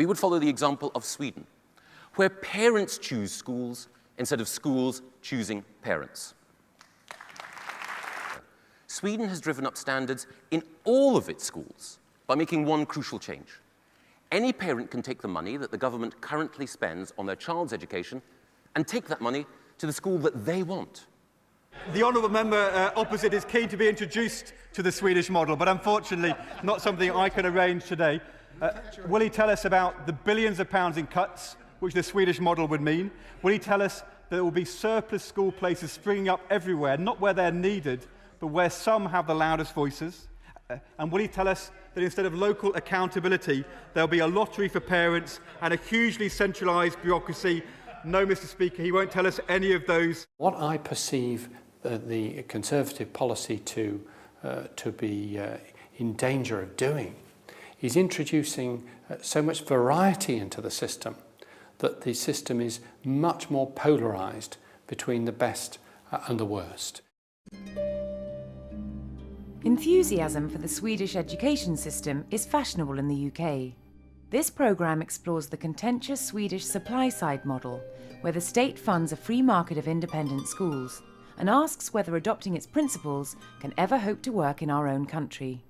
we would follow the example of Sweden, where parents choose schools instead of schools choosing parents. Sweden has driven up standards in all of its schools by making one crucial change. Any parent can take the money that the government currently spends on their child's education and take that money to the school that they want. The honourable member opposite is keen to be introduced to the Swedish model, but unfortunately not something I can arrange today. Will he tell us about the billions of pounds in cuts which the Swedish model would mean? Will he tell us that there will be surplus school places springing up everywhere, not where they're needed, but where some have the loudest voices? And will he tell us that instead of local accountability, there'll be a lottery for parents and a hugely centralised bureaucracy? No, Mr. Speaker, he won't tell us any of those. What I perceive the Conservative policy to be in danger of doing is introducing so much variety into the system that the system is much more polarised between the best and the worst. Enthusiasm for the Swedish education system is fashionable in the UK. This programme explores the contentious Swedish supply-side model, where the state funds a free market of independent schools, and asks whether adopting its principles can ever hope to work in our own country.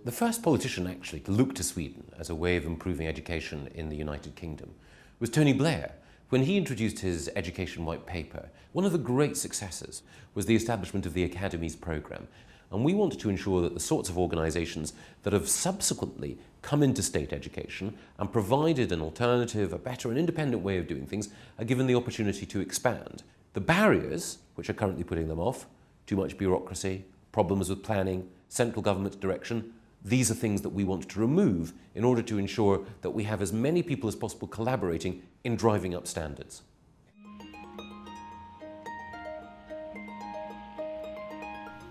The first politician actually to look to Sweden as a way of improving education in the United Kingdom was Tony Blair. When he introduced his education white paper, one of the great successes was the establishment of the Academies programme. And we wanted to ensure that the sorts of organisations that have subsequently come into state education and provided an alternative, a better and independent way of doing things, are given the opportunity to expand. The barriers, which are currently putting them off, too much bureaucracy, problems with planning, central government direction, these are things that we want to remove in order to ensure that we have as many people as possible collaborating in driving up standards.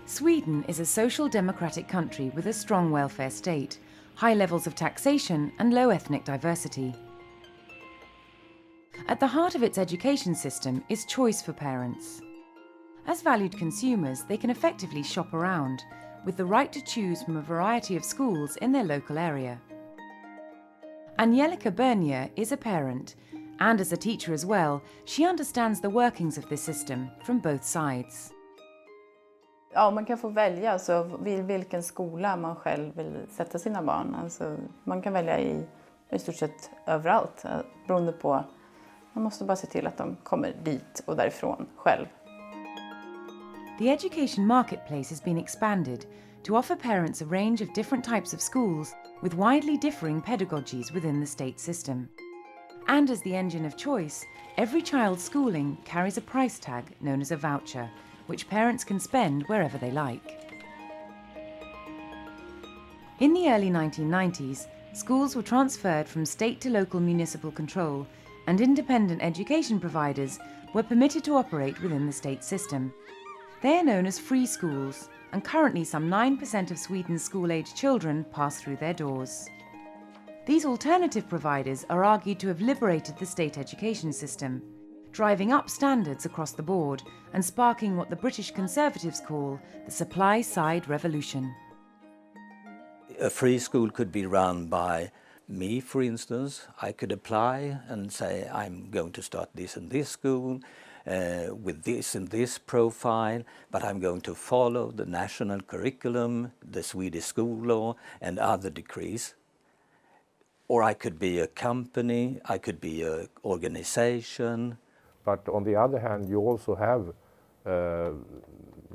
Sweden is a social democratic country with a strong welfare state, high levels of taxation and low ethnic diversity. At the heart of its education system is choice for parents. As valued consumers, they can effectively shop around, with the right to choose from a variety of schools in their local area. Angelica Bernier is a parent, and as a teacher as well, she understands the workings of this system from both sides. Ja, man kan få välja alltså vilken skola man själv vill sätta sina barn. Alltså, man kan välja i stort sett överallt, beroende på. Man måste bara se till att de kommer dit och därifrån själv. The education marketplace has been expanded to offer parents a range of different types of schools with widely differing pedagogies within the state system. And as the engine of choice, every child's schooling carries a price tag known as a voucher, which parents can spend wherever they like. In the early 1990s, schools were transferred from state to local municipal control, and independent education providers were permitted to operate within the state system. They are known as free schools, and currently some 9% of Sweden's school-aged children pass through their doors. These alternative providers are argued to have liberated the state education system, driving up standards across the board and sparking what the British Conservatives call the supply-side revolution. A free school could be run by me, for instance. I could apply and say I'm going to start this and this school with this and this profile, but I'm going to follow the national curriculum, the Swedish school law and other decrees. Or I could be a company, I could be an organization. But on the other hand, you also have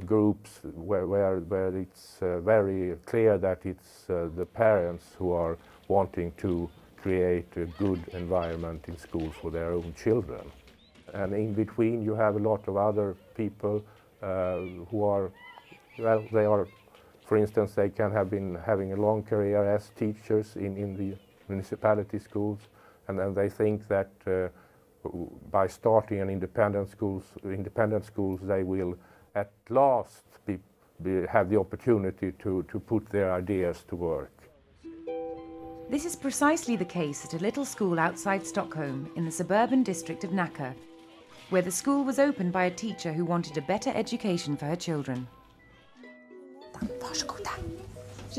groups where it's very clear that it's the parents who are wanting to create a good environment in schools for their own children. And in between you have a lot of other people who are, well, they are, for instance, they can have been having a long career as teachers in the municipality schools, and then they think that by starting an independent schools, they will at last have the opportunity to put their ideas to work. This is precisely the case at a little school outside Stockholm in the suburban district of Nacka, where the school was opened by a teacher who wanted a better education for her children.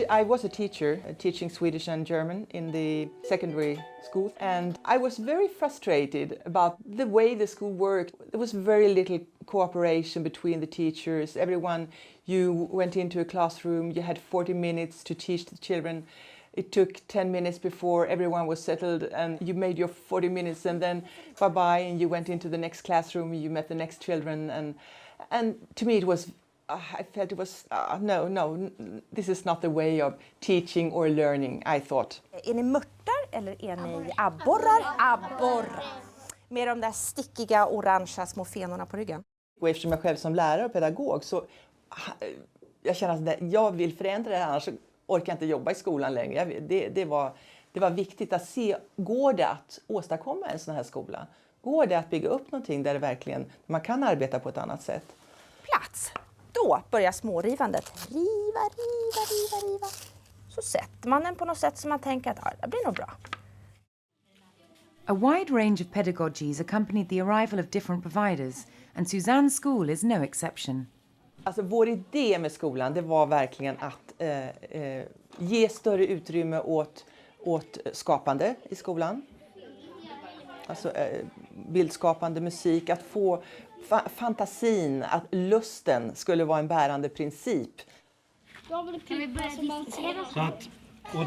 I was a teacher teaching Swedish and German in the secondary schools, and I was very frustrated about the way the school worked. There was very little cooperation between the teachers. Everyone, you went into a classroom, you had 40 minutes to teach the children. It took 10 minutes before everyone was settled, and you made your 40 minutes, and then bye-bye, and you went into the next classroom, you met the next children, and to me it was, I felt it was, no, this is not the way of teaching or learning, I thought. Är ni mörtar eller är ni abborrar? Abborrar. Med de där stickiga orangea små fenorna på ryggen. Och eftersom jag själv som lärare och pedagog så jag känner att jag vill förändra det här, annars orkar jag inte jobba i skolan längre. Det var viktigt att se, går det att åstadkomma en sån här skola? Går det att bygga upp någonting där det verkligen man kan arbeta på ett annat sätt? Plats. Då börjar smårivandet. Riva. Så sätter man den på något sätt som man tänker att det blir nog bra. A wide range of pedagogies accompanied the arrival of different providers, and Suzanne's school is no exception. Alltså vår idé med skolan, det var verkligen att ge större utrymme åt skapande i skolan. Alltså bildskapande, musik, att få fantasin, att lusten skulle vara en bärande princip. Så att, och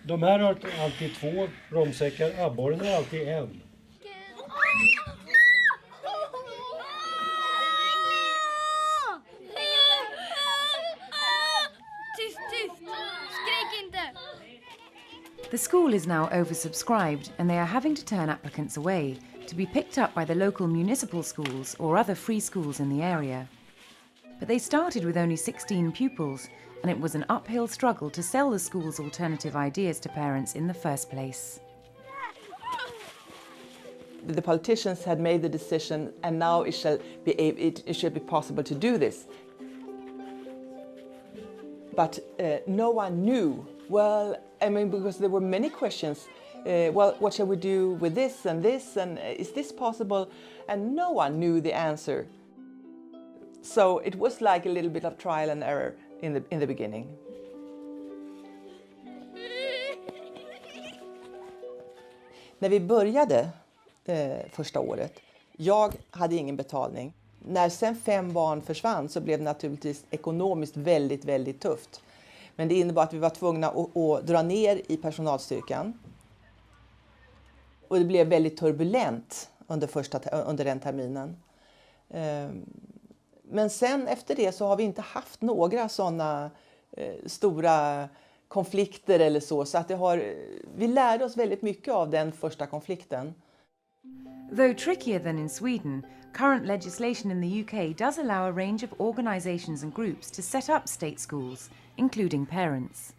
de här har alltid 2 romsäckar, abborren har alltid en. The school is now oversubscribed, and they are having to turn applicants away to be picked up by the local municipal schools or other free schools in the area. But they started with only 16 pupils, and it was an uphill struggle to sell the school's alternative ideas to parents in the first place. The politicians had made the decision, and now it should be possible to do this. But no one knew. Well, I mean, because there were many questions. Well, what shall we do with this, and is this possible? And no one knew the answer. So it was like a little bit of trial and error in the beginning. När vi började första året, jag hade ingen betalning. När sen 5 barn försvann så blev det naturligtvis ekonomiskt väldigt, väldigt tufft. Men det innebar att vi var tvungna att dra ner i personalstyrkan. Och det blev väldigt turbulent under den terminen. Men sen efter det så har vi inte haft några sådana stora konflikter eller så att vi lärde oss väldigt mycket av den första konflikten. Though trickier than in Sweden, current legislation in the UK does allow a range of organisations and groups to set up state schools, including parents.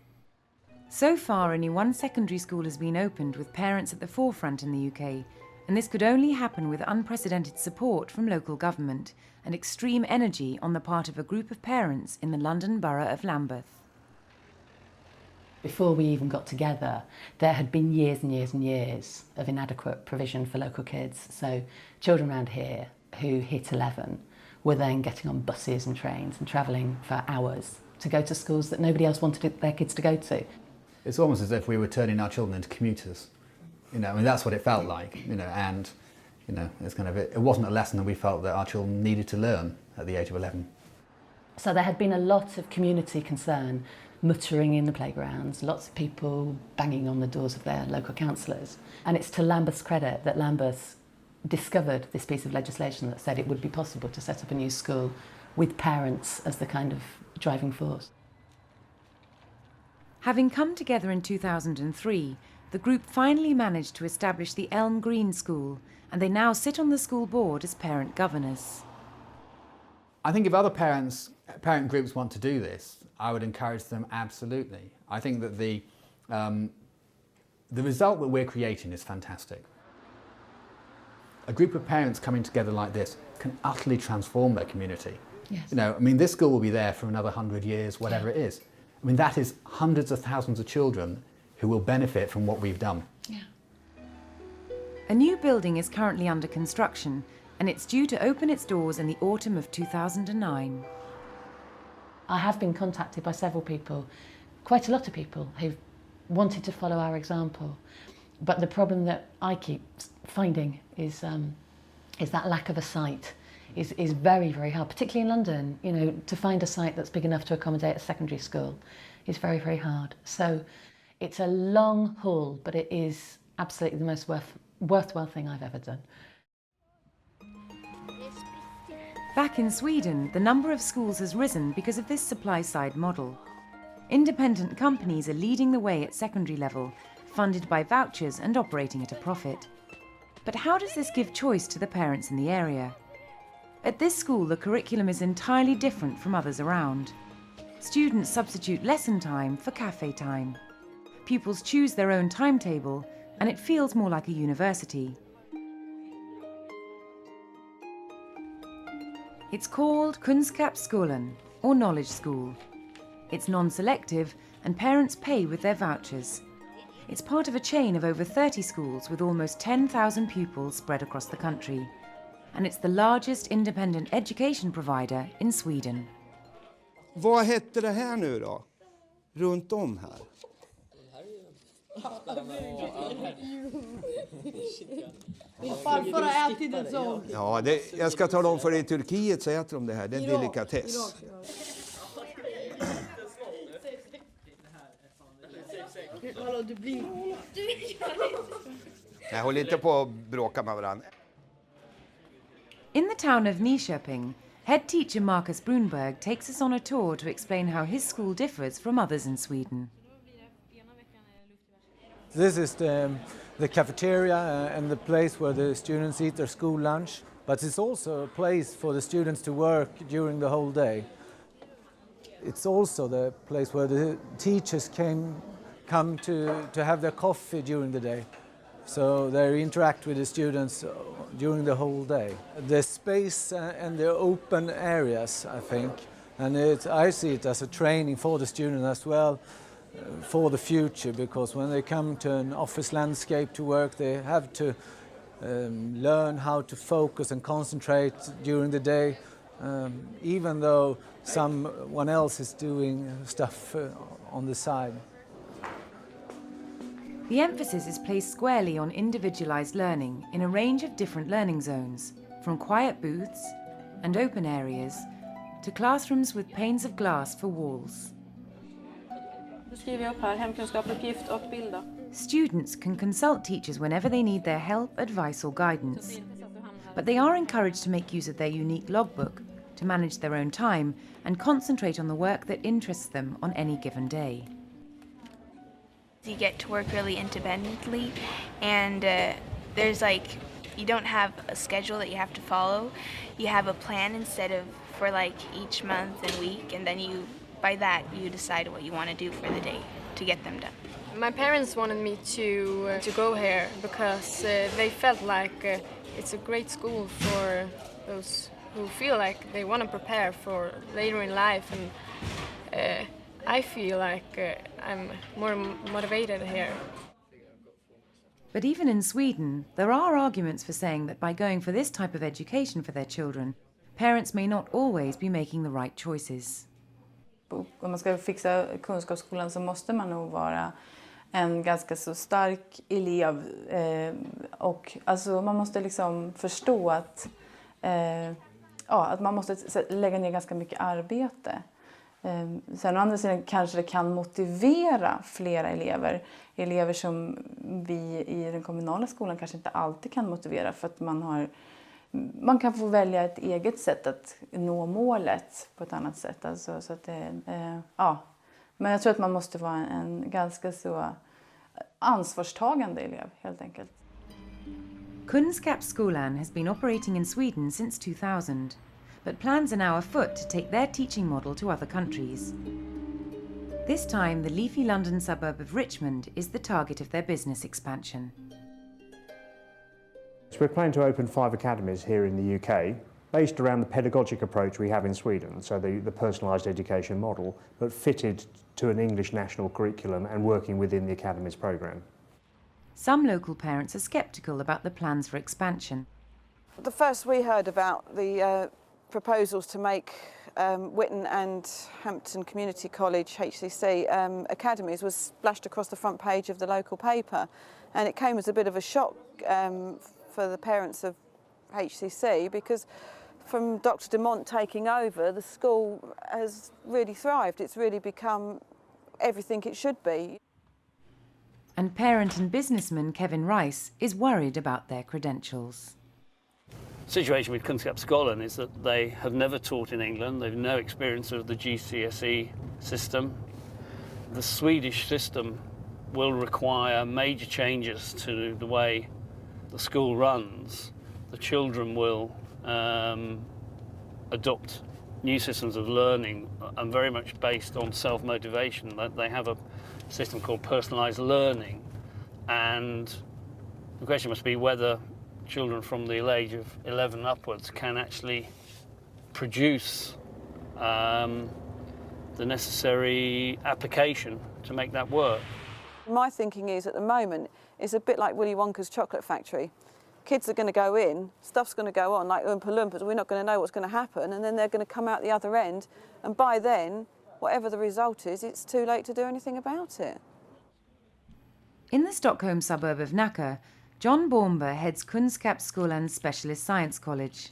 So far, only one secondary school has been opened with parents at the forefront in the UK, and this could only happen with unprecedented support from local government and extreme energy on the part of a group of parents in the London borough of Lambeth. Before we even got together, there had been years and years and years of inadequate provision for local kids. So children around here who hit 11 were then getting on buses and trains and travelling for hours to go to schools that nobody else wanted their kids to go to. It's almost as if we were turning our children into commuters. I mean, that's what it felt like, and, it's it wasn't a lesson that we felt that our children needed to learn at the age of 11. So there had been a lot of community concern, muttering in the playgrounds, lots of people banging on the doors of their local councillors. And it's to Lambeth's credit that Lambeth discovered this piece of legislation that said it would be possible to set up a new school with parents as the kind of driving force. Having come together in 2003, the group finally managed to establish the Elm Green School, and they now sit on the school board as parent governors. I think if other parent groups want to do this, I would encourage them absolutely. I think that the result that we're creating is fantastic. A group of parents coming together like this can utterly transform their community. Yes. This school will be there for another 100 years, whatever it is. That is hundreds of thousands of children who will benefit from what we've done. Yeah. A new building is currently under construction, and it's due to open its doors in the autumn of 2009. I have been contacted by several people quite a lot of people who've wanted to follow our example. But the problem that I keep finding is that lack of a site is very, very hard, particularly in London. You know, to find a site that's big enough to accommodate a secondary school is very, very hard. So it's a long haul, but it is absolutely the most worthwhile thing I've ever done. Back in Sweden, the number of schools has risen because of this supply-side model. Independent companies are leading the way at secondary level, funded by vouchers and operating at a profit. But how does this give choice to the parents in the area? At this school, the curriculum is entirely different from others around. Students substitute lesson time for cafe time. Pupils choose their own timetable, and it feels more like a university. It's called Kunskapsskolan, or Knowledge School. It's non-selective, and parents pay with their vouchers. It's part of a chain of over 30 schools with almost 10,000 pupils spread across the country. And it's the largest independent education provider in Sweden. Vad hette det här nu då? Runt om här? Farfar har ätit en sån. Ja, jag ska tala om för dig, i Turkiet så äter de det här. Det är en delikatess. Hallå, du blir... Jag håller inte på att bråka med varandra. In the town of Nyköping, head teacher Marcus Brunberg takes us on a tour to explain how his school differs from others in Sweden. This is the cafeteria and the place where the students eat their school lunch, but it's also a place for the students to work during the whole day. It's also the place where the teachers come to have their coffee during the day. So they interact with the students during the whole day. The space and the open areas, I think, and I see it as a training for the students as well, for the future, because when they come to an office landscape to work, they have to learn how to focus and concentrate during the day, even though someone else is doing stuff on the side. The emphasis is placed squarely on individualised learning in a range of different learning zones, from quiet booths and open areas to classrooms with panes of glass for walls. Students can consult teachers whenever they need their help, advice or guidance. But they are encouraged to make use of their unique logbook, to manage their own time and concentrate on the work that interests them on any given day. You get to work really independently, and there's you don't have a schedule that you have to follow. You have a plan instead of for each month and week, and then by that you decide what you want to do for the day to get them done. My parents wanted me to go here because they felt like it's a great school for those who feel like they want to prepare for later in life, and I feel like I'm more motivated here. But even in Sweden, there are arguments for saying that by going for this type of education for their children, parents may not always be making the right choices. Om man ska fixa kunskapsskolan så måste man nog vara en ganska så stark elev. Och alltså man måste liksom förstå att man måste lägga ner ganska mycket arbete. Sen å andra sidan kanske det kan motivera flera elever som vi i den kommunala skolan kanske inte alltid kan motivera, för att man kan få välja ett eget sätt att nå målet på ett annat sätt. Alltså, så att men jag tror att man måste vara en ganska så ansvarstagande elev helt enkelt. Kunskapsskolan has been operating in Sweden since 2000. But plans are now afoot to take their teaching model to other countries. This time, the leafy London suburb of Richmond is the target of their business expansion. So we're planning to open 5 academies here in the UK, based around the pedagogic approach we have in Sweden, so the personalised education model, but fitted to an English national curriculum and working within the academies programme. Some local parents are sceptical about the plans for expansion. The first we heard about the proposals to make Whitton and Hampton Community College HCC academies was splashed across the front page of the local paper, and it came as a bit of a shock for the parents of HCC, because from Dr. Demont taking over, the school has really thrived. It's really become everything it should be. And parent and businessman Kevin Rice is worried about their credentials. The situation with Kunskapsskolan is that they have never taught in England. They've no experience of the GCSE system. The Swedish system will require major changes to the way the school runs. The children will adopt new systems of learning and very much based on self-motivation. They have a system called personalised learning, and the question must be whether children from the age of 11 upwards can actually produce the necessary application to make that work. My thinking is, at the moment, it's a bit like Willy Wonka's chocolate factory. Kids are going to go in, stuff's going to go on like Oompa Loompas, we're not going to know what's going to happen, and then they're going to come out the other end, and by then, whatever the result is, it's too late to do anything about it. In the Stockholm suburb of Nacka, John Bornberg heads Kunskapsskolan's Specialist Science College.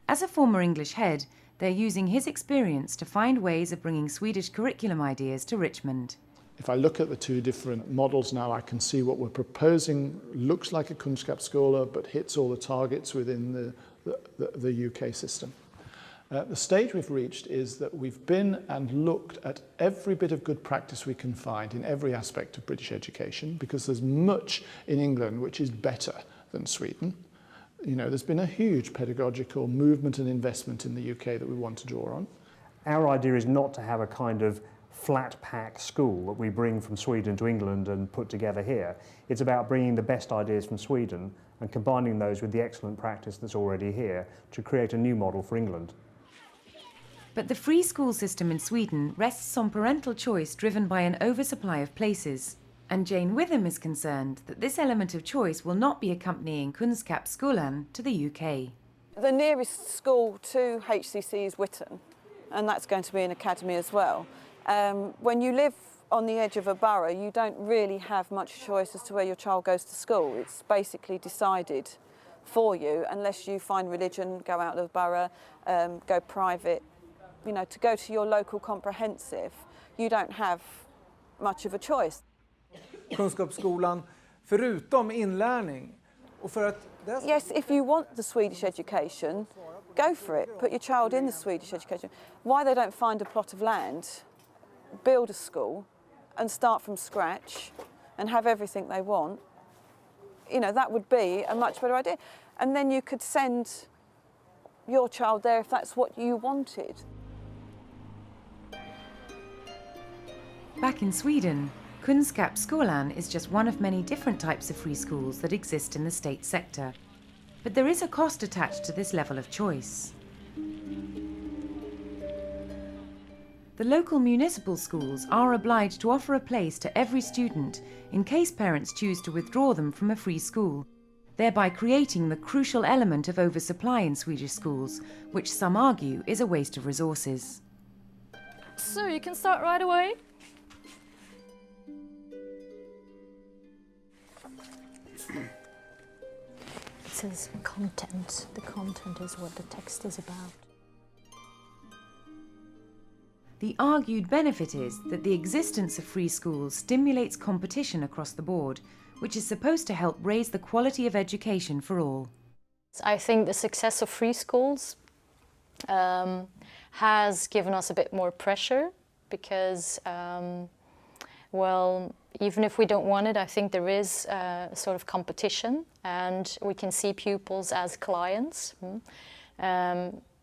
As a former English head, they're using his experience to find ways of bringing Swedish curriculum ideas to Richmond. If I look at the two different models now, I can see what we're proposing looks like a Kunskapsskola but hits all the targets within the UK system. The stage we've reached is that we've been and looked at every bit of good practice we can find in every aspect of British education, because there's much in England which is better than Sweden. You know, there's been a huge pedagogical movement and investment in the UK that we want to draw on. Our idea is not to have a kind of flat pack school that we bring from Sweden to England and put together here. It's about bringing the best ideas from Sweden and combining those with the excellent practice that's already here to create a new model for England. But the free school system in Sweden rests on parental choice driven by an oversupply of places. And Jane Witham is concerned that this element of choice will not be accompanying Kunskapsskolan to the UK. The nearest school to HCC is Whitton, and that's going to be an academy as well. When you live on the edge of a borough, you don't really have much choice as to where your child goes to school. It's basically decided for you, unless you find religion, go out of the borough, go private. You know, to go to your local comprehensive, you don't have much of a choice. Kunskapsskolan, förutom inlärning, och för att Yes, if you want the Swedish education, go for it. Put your child in the Swedish education. Why they don't find a plot of land, build a school and start from scratch and have everything they want, you know, that would be a much better idea. And then you could send your child there if that's what you wanted. Back in Sweden, Kunskapsskolan is just one of many different types of free schools that exist in the state sector. But there is a cost attached to this level of choice. The local municipal schools are obliged to offer a place to every student in case parents choose to withdraw them from a free school, thereby creating the crucial element of oversupply in Swedish schools, which some argue is a waste of resources. So you can start right away. It says content. The content is what the text is about. The argued benefit is that the existence of free schools stimulates competition across the board, which is supposed to help raise the quality of education for all. I think the success of free schools has given us a bit more pressure because, well, even if we don't want it, I think there is a sort of competition and we can see pupils as clients.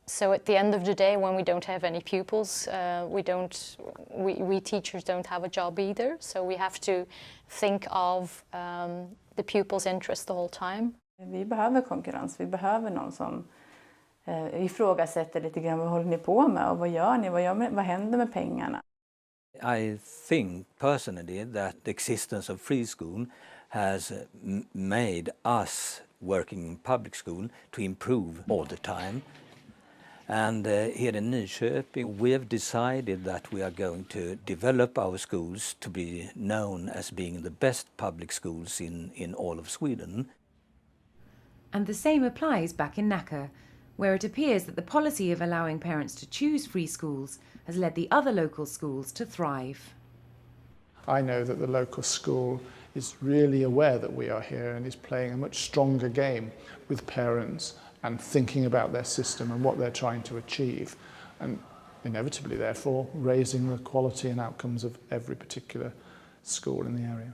So at the end of the day, when we don't have any pupils, we teachers don't have a job either. So we have to think of the pupils' interest the whole time. Vi behöver konkurrens. Vi behöver någon som ifrågasätter lite grann vad håller ni på med och vad gör ni? Vad händer med pengarna? I think personally that the existence of free school has made us working in public school to improve all the time. And here in Nyköping, we have decided that we are going to develop our schools to be known as being the best public schools in all of Sweden. And the same applies back in Nacka, where it appears that the policy of allowing parents to choose free schools has led the other local schools to thrive. I know that the local school is really aware that we are here and is playing a much stronger game with parents and thinking about their system and what they're trying to achieve, and inevitably therefore raising the quality and outcomes of every particular school in the area.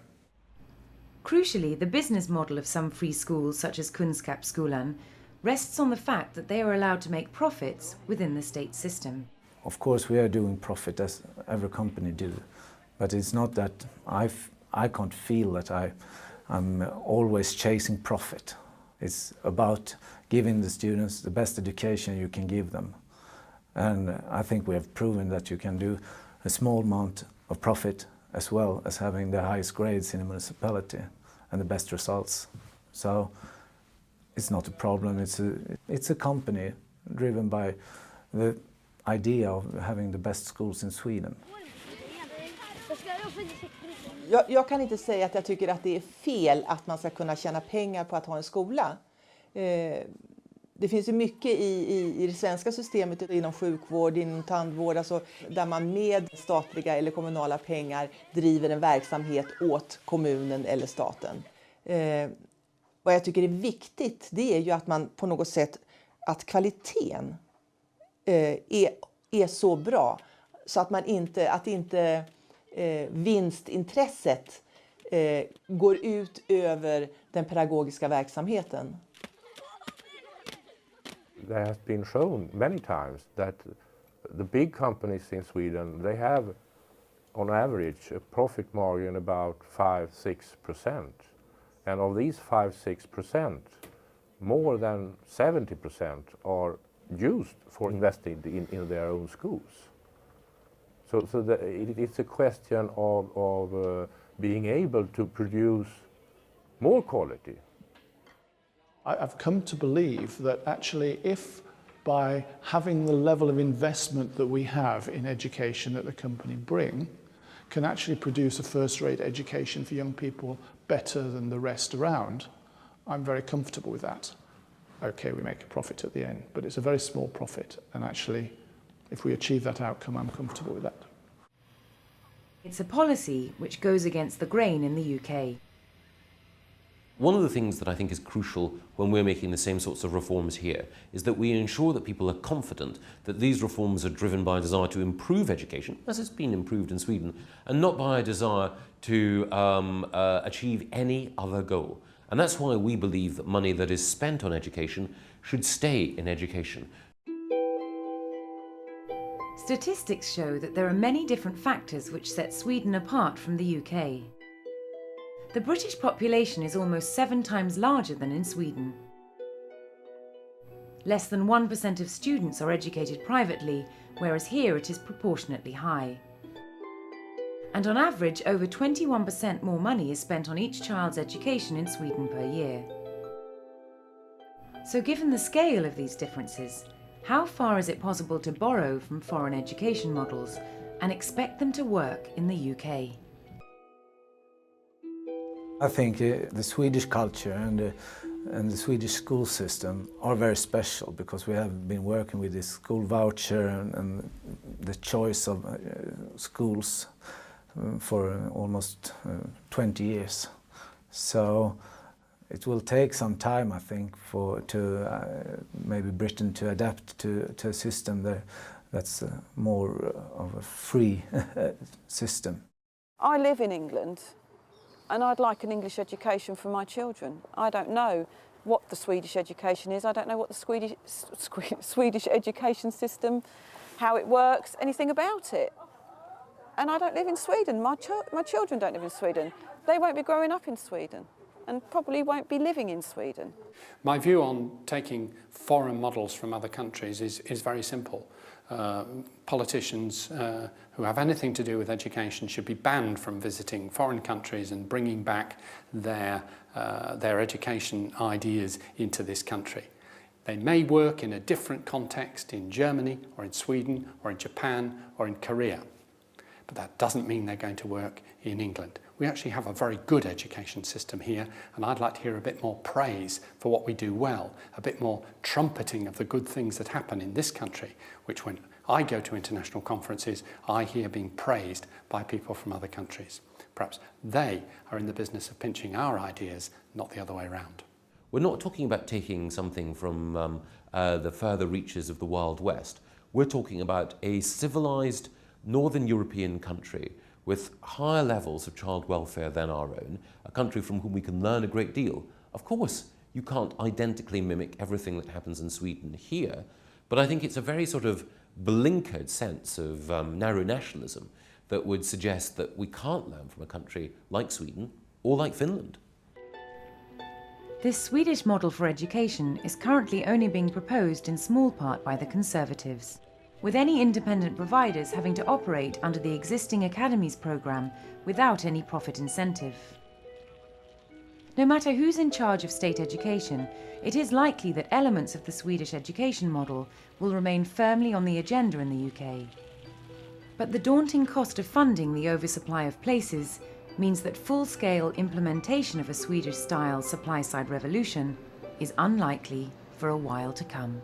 Crucially, the business model of some free schools such as Kunskapsskolan rests on the fact that they are allowed to make profits within the state system. Of course we are doing profit as every company do, but it's not that I can't feel that I'm always chasing profit. It's about giving the students the best education you can give them. And I think we have proven that you can do a small amount of profit as well as having the highest grades in a municipality and the best results. So it's not a problem, it's a company driven by the idea of having the best schools in Sweden. Jag kan inte säga att jag tycker att det är fel att man ska kunna tjäna pengar på att ha en skola. Det finns ju mycket i det svenska systemet inom sjukvård, inom tandvård, alltså där man med statliga eller kommunala pengar driver en verksamhet åt kommunen eller staten. Vad jag tycker är viktigt, det är ju att man på något sätt, att kvaliteten är så bra så att inte vinstintresset går ut över den pedagogiska verksamheten. There has been shown many times that the big companies in Sweden, they have on average a profit margin about 5-6%. And of these 5-6%, more than 70% are used for investing in their own schools. So it's a question of being able to produce more quality. I've come to believe that actually if by having the level of investment that we have in education that the company bring can actually produce a first-rate education for young people better than the rest around, I'm very comfortable with that. Okay, we make a profit at the end, but it's a very small profit, and actually if we achieve that outcome, I'm comfortable with that. It's a policy which goes against the grain in the UK. One of the things that I think is crucial when we're making the same sorts of reforms here is that we ensure that people are confident that these reforms are driven by a desire to improve education, as it's been improved in Sweden, and not by a desire to achieve any other goal. And that's why we believe that money that is spent on education should stay in education. Statistics show that there are many different factors which set Sweden apart from the UK. The British population is almost 7 times larger than in Sweden. Less than 1% of students are educated privately, whereas here it is proportionately high. And on average, over 21% more money is spent on each child's education in Sweden per year. So given the scale of these differences, how far is it possible to borrow from foreign education models and expect them to work in the UK? I think the Swedish culture and the Swedish school system are very special because we have been working with this school voucher and the choice of schools for almost 20 years. So it will take some time, I think, to maybe Britain to adapt to a system that's more of a free system. I live in England. And I'd like an English education for my children. I don't know what the Swedish education is. I don't know what the Swedish education system, how it works, anything about it. And I don't live in Sweden. My children don't live in Sweden. They won't be growing up in Sweden and probably won't be living in Sweden. My view on taking foreign models from other countries is very simple. Politicians who have anything to do with education should be banned from visiting foreign countries and bringing back their education ideas into this country. They may work in a different context in Germany or in Sweden or in Japan or in Korea, but that doesn't mean they're going to work in England. We actually have a very good education system here, and I'd like to hear a bit more praise for what we do well, a bit more trumpeting of the good things that happen in this country, which when I go to international conferences, I hear being praised by people from other countries. Perhaps they are in the business of pinching our ideas, not the other way around. We're not talking about taking something from the further reaches of the Wild West. We're talking about a civilized Northern European country with higher levels of child welfare than our own, a country from whom we can learn a great deal. Of course, you can't identically mimic everything that happens in Sweden here, but I think it's a very sort of blinkered sense of narrow nationalism that would suggest that we can't learn from a country like Sweden or like Finland. This Swedish model for education is currently only being proposed in small part by the Conservatives, with any independent providers having to operate under the existing Academies programme without any profit incentive. No matter who's in charge of state education, it is likely that elements of the Swedish education model will remain firmly on the agenda in the UK. But the daunting cost of funding the oversupply of places means that full-scale implementation of a Swedish-style supply-side revolution is unlikely for a while to come.